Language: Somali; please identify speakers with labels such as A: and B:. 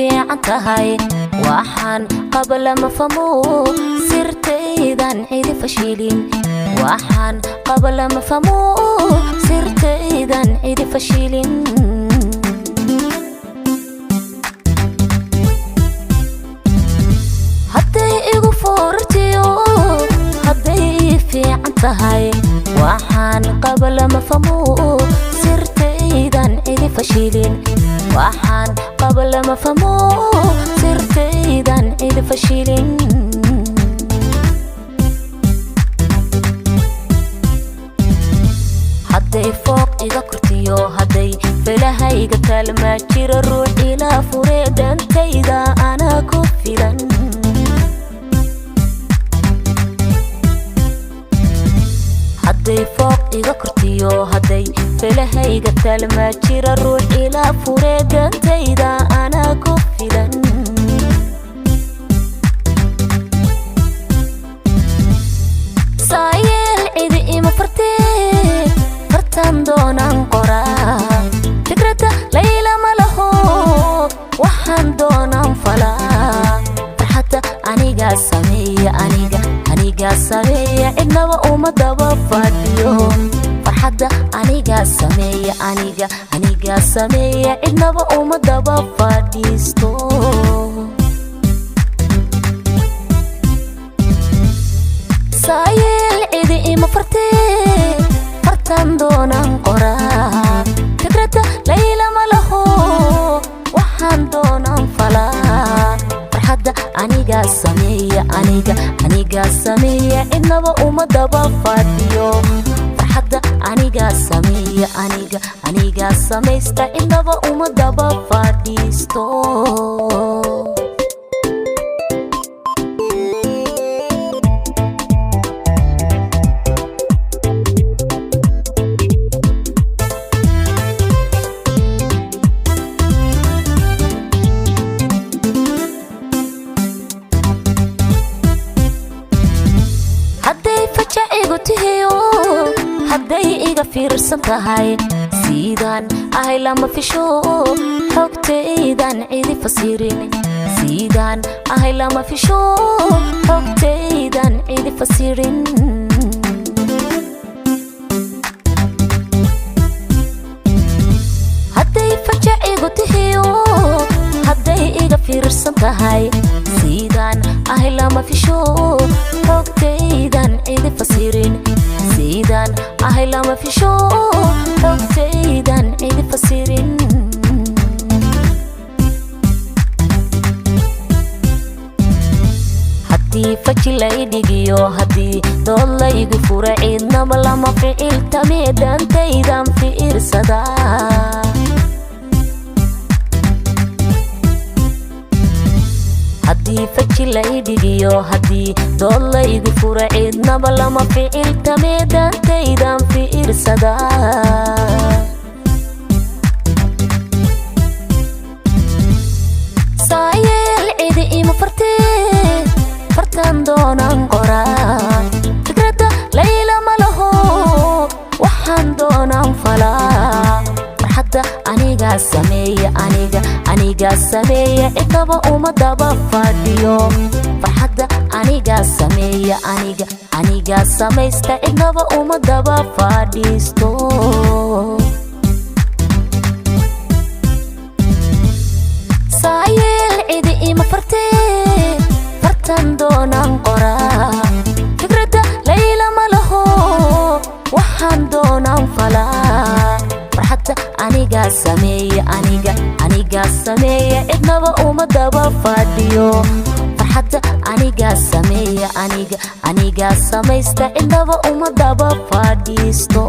A: fiican tahay waxaan qabla ma fahmo sirtaydan cidi fashilin waxaan qabla ma fahmo sirtaydan cidi fashilin hadday igu foortiyo hadday fiican tahay waxaan qabla ma fahmo sirtaydan cidi fashilin waxaan qabla ma fahmo sirtaydan cidi fashilin hadday fooq iga kortiyo hadday filahayga kalma jiro ruux ila fure dantayda anaa ku filan hadday fooq iga kortiyo hadday filahayga kalma jiro ruux ila fure dantayda anaa ku filan saayeel cidi ima fartee fartan doonaan qoraa fikrada layla ma laho waxaan doonaan falaa farxadda anigaa sameeya anigaa sameeya cidnaba uma daba fadhiyo farxadda anigaa sameeya anigaa sameeya cidnaba uma daba fadhiisto saayeel cidi ima fartee fartan doonaan qoraa fikrada layla ma laho waxaan doonaan falaa farxadda anigaa sameeya anigaa sameeya cidnaba uma daba fadhiyo farxadda anigaa sameeya anigaa samaysta cidnaba uma daba fadhiisto hadday iga fiirsan tahay sidaan ahay lama fisho xogtaydan cidi fasirin sidaan ahay lama fisho xogtaydan cidi fasirin hadday fajac igu tihiyo hadday iga fiirsan tahay sidaan ahay lama fisho xogtaydan cidi fasirin sidaan ahay lama fisho xogtaydan cidi fasirin haddii faji lay dhigiyo haddii dood laygu fura cidnaba lama ficiltame dantaydan fiirsadaa haddii faji lay dhigiyo haddii dood laygu fura cidnaba lama ficiltame dantaydan fiirsadaa saayeel cidi ima fartee fartan doonaan qoraa fikrada layla ma laho waxaan doonaan falaa farxadda anigaa sameeya anigaa sameeya cidnaba uma daba fadhiyo farxadda anigaa sameeya anigaa samaysta cidnaba uma daba fadhiisto saayeel cidi ima fartee fartan doonaan qoraa fikrada layla ma laho waxaan doonaan falaa farxadda anigaa sameeya anigaa sameeya cidnaba uma daba fadhiyo farxadda anigaa sameeya anigaa samaysta cidnaba uma daba fadhiisto